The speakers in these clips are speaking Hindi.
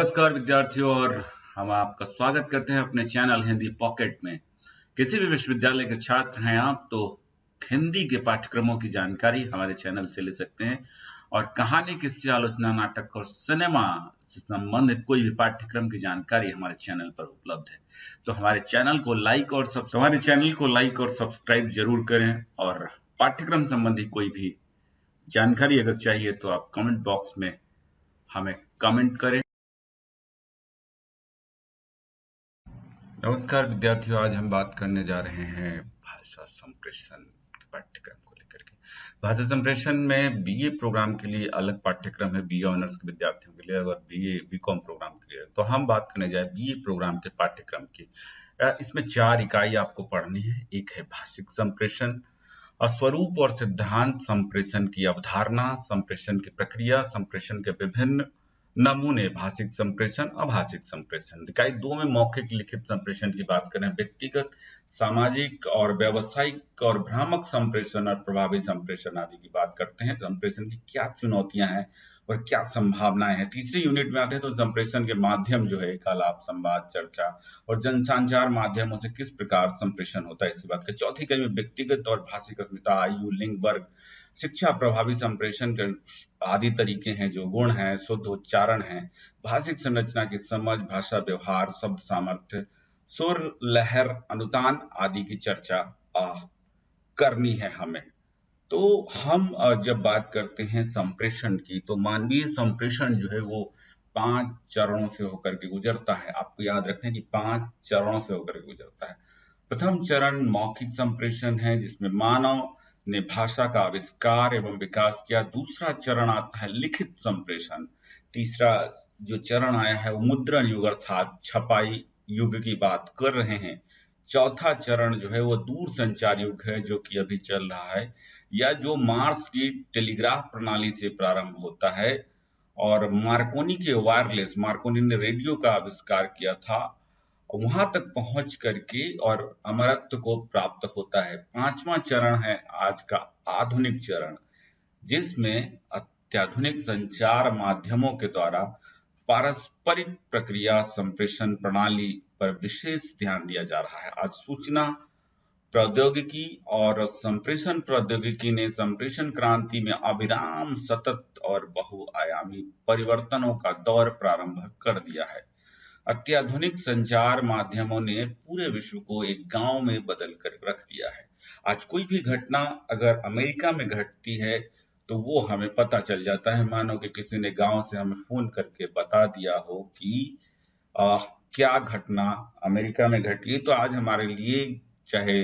नमस्कार विद्यार्थियों, और हम आपका स्वागत करते हैं अपने चैनल हिंदी पॉकेट में। किसी भी विश्वविद्यालय के छात्र हैं आप तो हिंदी के पाठ्यक्रमों की जानकारी हमारे चैनल से ले सकते हैं, और कहानी, किस्से, आलोचना, नाटक और सिनेमा से संबंधित कोई भी पाठ्यक्रम की जानकारी हमारे चैनल पर उपलब्ध है। तो हमारे चैनल को लाइक और सब्सक्राइब जरूर करें, और पाठ्यक्रम संबंधी कोई भी जानकारी अगर चाहिए तो आप कमेंट बॉक्स में हमें कमेंट करें। नमस्कार विद्यार्थियों, आज हम बात करने जा रहे हैं भाषा संप्रेषण के पाठ्यक्रम को लेकर के। भाषा संप्रेषण में बीए प्रोग्राम के लिए अलग पाठ्यक्रम है, बीए ऑनर्स के विद्यार्थियों के लिए, और बीकॉम प्रोग्राम के लिए। तो हम बात करने जाए बीए प्रोग्राम के पाठ्यक्रम की। इसमें 4 इकाई आपको पढ़नी है। एक है भाषिक संप्रेषण, स्वरूप और सिद्धांत, संप्रेषण की अवधारणा, संप्रेषण की प्रक्रिया, संप्रेषण के विभिन्न नमूने, भाषिक संप्रेषण, अभाषिक संप्रेषण। इकाई 2 में मौखिक लिखित संप्रेषण की बात करें, व्यक्तिगत, सामाजिक और व्यावसायिक और भ्रामक संप्रेषण और प्रभावी संप्रेषण आदि की बात करते हैं। संप्रेषण की क्या चुनौतियां हैं और क्या संभावनाएं हैं। तीसरी यूनिट में आते हैं तो संप्रेषण के माध्यम जो है, आलाप, संवाद, चर्चा और जनसंचार माध्यमों से किस प्रकार संप्रेषण होता है, इसी बात का। चौथी इकाई में व्यक्तिगत और भाषिक अस्मिता, आयु, लिंग, वर्ग, शिक्षा, प्रभावी संप्रेषण के आदि तरीके हैं, जो गुण हैं, शुद्ध उच्चारण है, भाषिक संरचना की समझ, भाषा व्यवहार, शब्द सामर्थ्य, सुर, लहर, अनुतान आदि की चर्चा करनी है हमें। तो हम जब बात करते हैं संप्रेषण की, तो मानवीय संप्रेषण जो है वो 5 चरणों से होकर के गुजरता है। आपको याद रखना कि 5 चरणों से होकर के गुजरता है। प्रथम चरण मौखिक संप्रेषण है, जिसमें मानव ने भाषा का आविष्कार एवं विकास किया। दूसरा चरण आता है लिखित संप्रेषण। तीसरा जो चरण आया है वो मुद्रण युग अर्थात छपाई युग की बात कर रहे हैं। चौथा चरण जो है वो दूर संचार युग है, जो कि अभी चल रहा है, या जो मार्स की टेलीग्राफ प्रणाली से प्रारंभ होता है। और मार्कोनी ने रेडियो का आविष्कार किया था, वहां तक पहुंच करके और अमरत्व को प्राप्त होता है। 5वां चरण है आज का आधुनिक चरण, जिसमें अत्याधुनिक संचार माध्यमों के द्वारा पारस्परिक प्रक्रिया संप्रेषण प्रणाली पर विशेष ध्यान दिया जा रहा है। आज सूचना प्रौद्योगिकी और संप्रेषण प्रौद्योगिकी ने संप्रेषण क्रांति में अविराम, सतत और बहुआयामी परिवर्तनों का दौर प्रारंभ कर दिया है। अत्याधुनिक संचार माध्यमों ने पूरे विश्व को एक गांव में बदल कर रख दिया है। आज कोई भी घटना अगर अमेरिका में घटती है तो वो हमें पता चल जाता है। मानो कि किसी ने गांव से हमें फोन करके बता दिया हो कि आ, क्या घटना अमेरिका में घटी है, तो आज हमारे लिए चाहे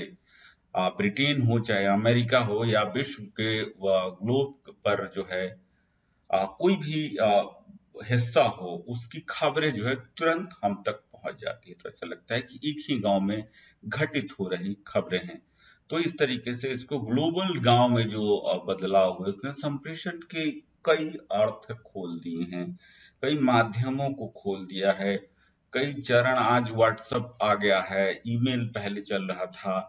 ब्रिटेन हो, चाहे अमेरिका हो, या विश्व के ग्लोब पर जो है कोई भी हिस्सा हो, उसकी खबरें जो है तुरंत हम तक पहुंच जाती है। तो ऐसा लगता है कि एक ही गांव में घटित हो रही खबरें हैं। तो इस तरीके से इसको ग्लोबल गांव में जो बदलाव हुए, उसने संप्रेषण के कई अर्थ खोल दिए हैं, कई माध्यमों को खोल दिया है, कई चरण। आज व्हाट्सएप आ गया है, ईमेल पहले चल रहा था,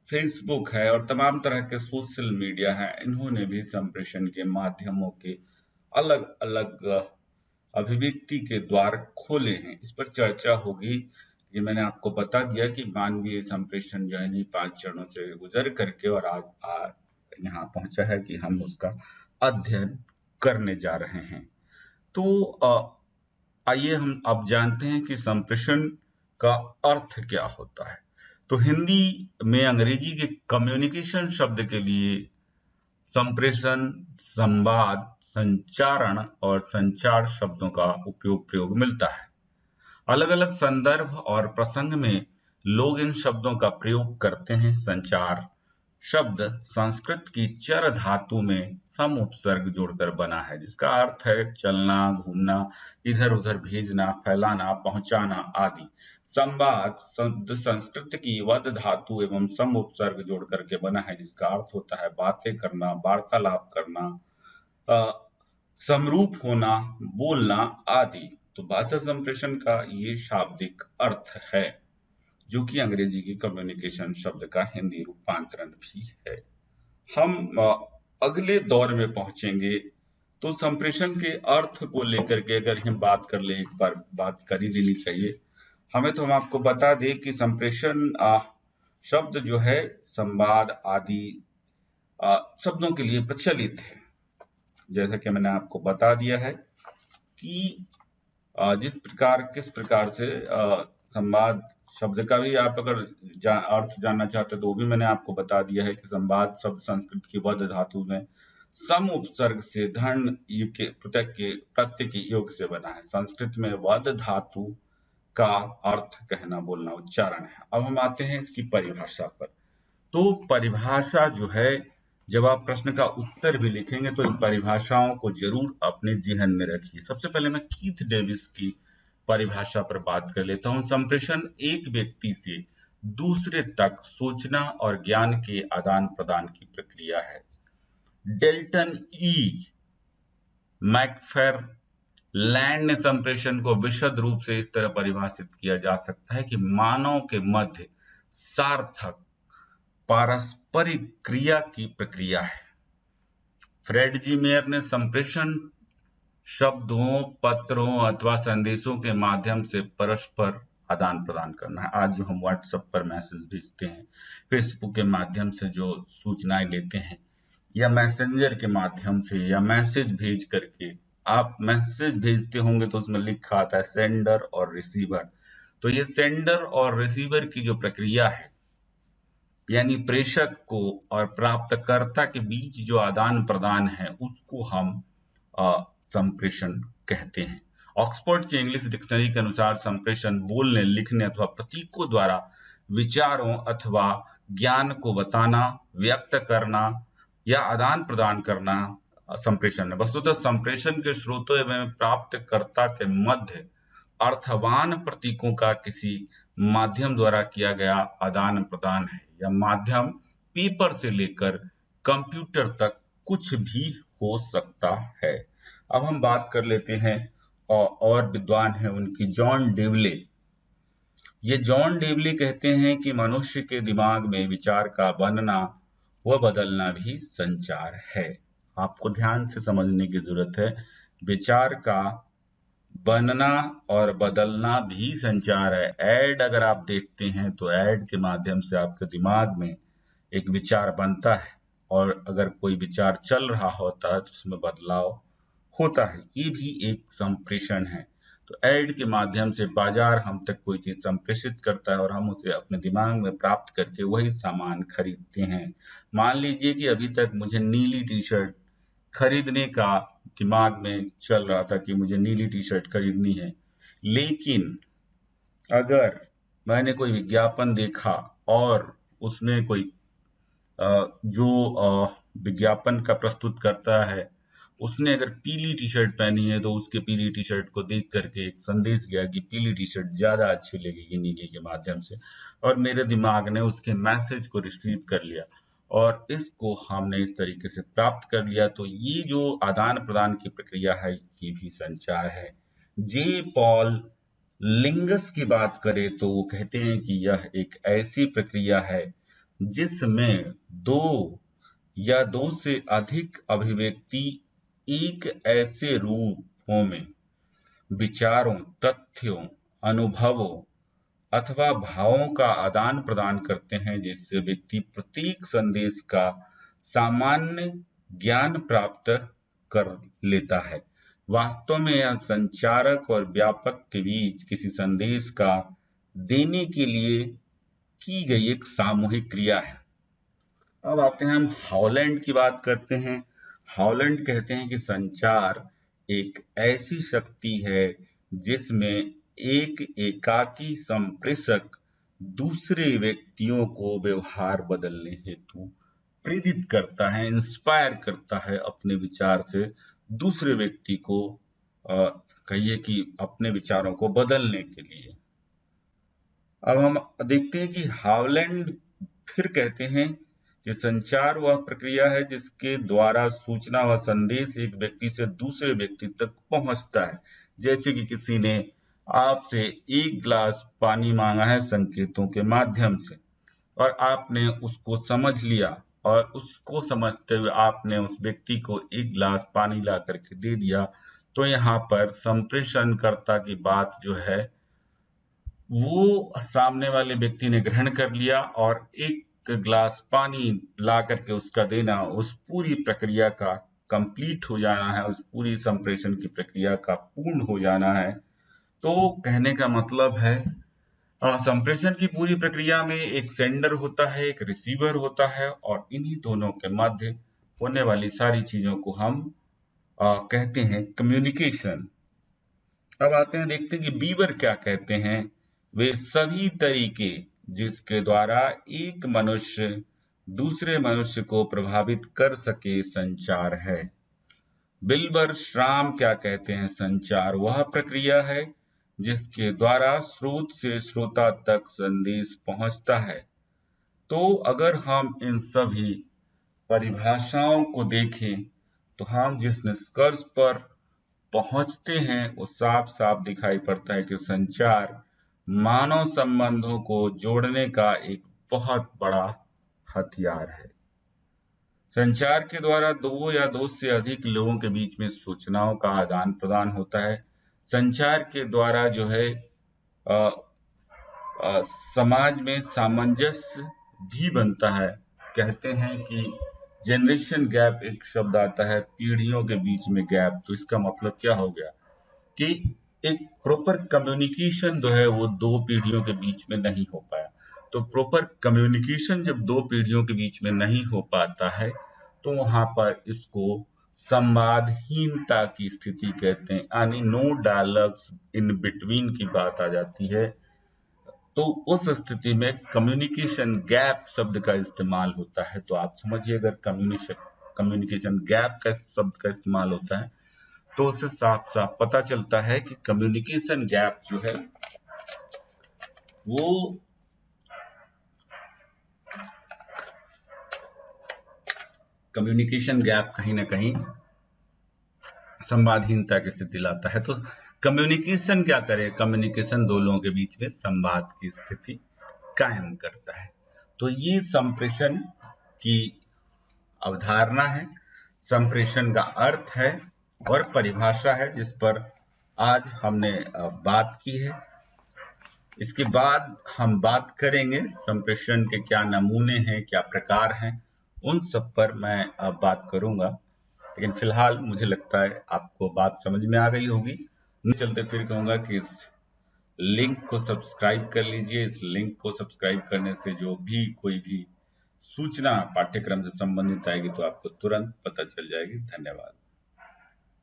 फेसबुक है, और तमाम तरह के सोशल मीडिया है। इन्होंने भी संप्रेषण के माध्यमों के अलग अलग अभिव्यक्ति के द्वार खोले हैं। इस पर चर्चा होगी। ये मैंने आपको बता दिया कि मानवीय संप्रेषण जो है 5 चरणों से गुजर करके और आज यहाँ पहुंचा है कि हम उसका अध्ययन करने जा रहे हैं। तो आइए हम अब जानते हैं कि संप्रेषण का अर्थ क्या होता है। तो हिंदी में अंग्रेजी के कम्युनिकेशन शब्द के लिए संप्रेषण, संवाद, संचारण और संचार शब्दों का प्रयोग मिलता है। अलग अलग संदर्भ और प्रसंग में लोग इन शब्दों का प्रयोग करते हैं। संचार शब्द संस्कृत की चर धातु में सम उपसर्ग जोड़कर बना है, जिसका अर्थ है चलना, घूमना, इधर उधर भेजना, फैलाना, पहुंचाना आदि। संवाद शब्द संस्कृत की वद धातु एवं सम उपसर्ग जोड़ करके बना है, जिसका अर्थ होता है बातें करना, वार्तालाप करना, समरूप होना, बोलना आदि। तो भाषा संप्रेषण का ये शाब्दिक अर्थ है, जो कि अंग्रेजी की कम्युनिकेशन शब्द का हिंदी रूपांतरण भी है। हम अगले दौर में पहुंचेंगे तो संप्रेषण के अर्थ को लेकर के अगर हम बात कर ले, एक बार बात कर ही देनी चाहिए हमें। तो हम आपको बता दें कि संप्रेषण शब्द जो है संवाद आदि शब्दों के लिए प्रचलित है। जैसा कि मैंने आपको बता दिया है कि किस प्रकार से संवाद शब्द का भी आप अगर अर्थ जानना चाहते हैं तो वो भी मैंने आपको बता दिया है कि संवाद शब्द संस्कृत की वद धातु में सम उपसर्ग से धन प्रत्यय के योग से बना है। संस्कृत में वद धातु का अर्थ कहना, बोलना, उच्चारण है। अब हम आते हैं इसकी परिभाषा पर। तो परिभाषा जो है, जब आप प्रश्न का उत्तर भी लिखेंगे तो इन परिभाषाओं को जरूर अपने जहन में रखिए। सबसे पहले मैं कीथ डेविस की परिभाषा पर बात कर लेता हूं। संप्रेषण एक व्यक्ति से दूसरे तक सूचना और ज्ञान के आदान प्रदान की प्रक्रिया है। डेल्टन ई मैकफेरलैंड ने संप्रेषण को विशद रूप से इस तरह परिभाषित किया जा सकता है कि मानव के मध्य सार्थक पारस्परिक क्रिया की प्रक्रिया है। फ्रेड जी मेयर ने संप्रेषण शब्दों, पत्रों अथवा संदेशों के माध्यम से परस्पर आदान प्रदान करना है। आज जो हम व्हाट्सएप पर मैसेज भेजते हैं, फेसबुक के माध्यम से जो सूचनाएं लेते हैं, या मैसेंजर के माध्यम से, या मैसेज भेज करके आप मैसेज भेजते होंगे तो उसमें लिखा आता है सेंडर और रिसीवर। तो ये सेंडर और रिसीवर की जो प्रक्रिया है, यानी प्रेषक को और प्राप्तकर्ता के बीच जो आदान प्रदान है, उसको हम संप्रेषण कहते हैं। ऑक्सफोर्ड की इंग्लिश डिक्शनरी के अनुसार संप्रेषण बोलने, लिखने अथवा प्रतीकों द्वारा विचारों अथवा ज्ञान को बताना, व्यक्त करना या आदान प्रदान करना संप्रेषण है। वस्तुतः संप्रेषण के स्रोतों एवं प्राप्तकर्ता के मध्य अर्थवान प्रतीकों का किसी माध्यम द्वारा किया गया आदान प्रदान है। यह माध्यम पेपर से लेकर कंप्यूटर तक कुछ भी हो सकता है। अब हम बात कर लेते हैं और विद्वान है उनकी, जॉन डेवले। ये जॉन डेवले कहते हैं कि मनुष्य के दिमाग में विचार का बनना व बदलना भी संचार है। आपको ध्यान से समझने की जरूरत है। विचार का बनना और बदलना भी संचार है। ऐड अगर आप देखते हैं तो ऐड के माध्यम से आपके दिमाग में एक विचार बनता है, और अगर कोई विचार चल रहा होता है तो उसमें बदलाव होता है। ये भी एक संप्रेषण है। तो ऐड के माध्यम से बाजार हम तक कोई चीज संप्रेषित करता है और हम उसे अपने दिमाग में प्राप्त करके वही सामान खरीदते हैं। मान लीजिए कि अभी तक मुझे नीली टी शर्ट खरीदने का दिमाग में चल रहा था कि मुझे नीली टी शर्ट खरीदनी है, लेकिन अगर मैंने कोई विज्ञापन देखा और उसमें कोई जो विज्ञापन का प्रस्तुत करता है उसने अगर पीली टी शर्ट पहनी है तो उसके पीली टी शर्ट को देख करके एक संदेश गया कि पीली टी शर्ट ज्यादा अच्छी लगेगी नीली के माध्यम से, और मेरे दिमाग ने उसके मैसेज को रिसीव कर लिया और इसको हमने इस तरीके से प्राप्त कर लिया। तो ये जो आदान प्रदान की प्रक्रिया है ये भी संचार है। जे पॉल लिंगस की बात करें तो वो कहते हैं कि यह एक ऐसी प्रक्रिया है जिसमें दो या दो से अधिक अभिव्यक्ति एक ऐसे रूपों में विचारों, तथ्यों, अनुभवों अथवा भावों का आदान प्रदान करते हैं जिससे व्यक्ति प्रत्येक संदेश का सामान्य ज्ञान प्राप्त कर लेता है। वास्तव में यह संचारक और व्यापक के बीच किसी संदेश का देने के लिए की गई एक सामूहिक क्रिया है। अब आते हैं हम हॉलैंड की बात करते हैं। हॉलैंड कहते हैं कि संचार एक ऐसी शक्ति है जिसमें एक एकाकी संप्रेषक दूसरे व्यक्तियों को व्यवहार बदलने हेतु प्रेरित करता है, इंस्पायर करता है अपने विचार से दूसरे व्यक्ति को कहिए कि अपने विचारों को बदलने के लिए। अब हम देखते हैं कि हॉलैंड फिर कहते हैं कि संचार वह प्रक्रिया है जिसके द्वारा सूचना व संदेश एक व्यक्ति से दूसरे व्यक्ति तक पहुंचता है। जैसे कि किसी ने आपसे एक गिलास पानी मांगा है संकेतों के माध्यम से और आपने उसको समझ लिया और उसको समझते हुए आपने उस व्यक्ति को एक गिलास पानी ला करके दे दिया, तो यहाँ पर संप्रेषणकर्ता की बात जो है वो सामने वाले व्यक्ति ने ग्रहण कर लिया, और एक गिलास पानी ला करके उसका देना, उस पूरी प्रक्रिया का कंप्लीट हो जाना है, उस पूरी संप्रेषण की प्रक्रिया का पूर्ण हो जाना है। तो कहने का मतलब है संप्रेषण की पूरी प्रक्रिया में एक सेंडर होता है, एक रिसीवर होता है, और इन्हीं दोनों के मध्य होने वाली सारी चीजों को हम कहते हैं कम्युनिकेशन। अब आते हैं, देखते हैं कि बीवर क्या कहते हैं। वे सभी तरीके जिसके द्वारा एक मनुष्य दूसरे मनुष्य को प्रभावित कर सके संचार है। बिल्बर श्राम क्या कहते हैं, संचार वह प्रक्रिया है जिसके द्वारा स्रोत से श्रोता तक संदेश पहुंचता है। तो अगर हम इन सभी परिभाषाओं को देखें तो हम जिस निष्कर्ष पर पहुंचते हैं वो साफ साफ दिखाई पड़ता है कि संचार मानव संबंधों को जोड़ने का एक बहुत बड़ा हथियार है। संचार के द्वारा दो या दो से अधिक लोगों के बीच में सूचनाओं का आदान प्रदान होता है। संचार के द्वारा जो है अ, समाज में सामंजस्य भी बनता है। कहते हैं कि जनरेशन गैप एक शब्द आता है, पीढ़ियों के बीच में गैप। तो इसका मतलब क्या हो गया कि एक प्रॉपर कम्युनिकेशन जो है वो दो पीढ़ियों के बीच में नहीं हो पाया। तो प्रॉपर कम्युनिकेशन जब दो पीढ़ियों के बीच में नहीं हो पाता है तो वहां पर इसको संवादहीनता की स्थिति कहते हैं, यानी नो डायलॉग्स इन बिटवीन की बात आ जाती है। तो उस स्थिति में कम्युनिकेशन गैप शब्द का इस्तेमाल होता है। तो आप समझिए, अगर कम्युनिकेशन गैप का शब्द का इस्तेमाल होता है तो उससे साफ साफ पता चलता है कि कम्युनिकेशन गैप जो है वो कम्युनिकेशन गैप कहीं ना कहीं संवादहीनता की स्थिति लाता है। तो कम्युनिकेशन क्या करे, कम्युनिकेशन दो लोगों के बीच में संवाद की स्थिति कायम करता है। तो ये संप्रेषण की अवधारणा है, संप्रेषण का अर्थ है और परिभाषा है जिस पर आज हमने बात की है। इसके बाद हम बात करेंगे संप्रेषण के क्या नमूने हैं, क्या प्रकार हैं, उन सब पर मैं अब बात करूंगा। लेकिन फिलहाल मुझे लगता है आपको बात समझ में आ गई होगी। नहीं चलते फिर कहूंगा कि इस लिंक को सब्सक्राइब कर लीजिए। इस लिंक को सब्सक्राइब करने से जो भी कोई भी सूचना पाठ्यक्रम से संबंधित आएगी तो आपको तुरंत पता चल जाएगी। धन्यवाद।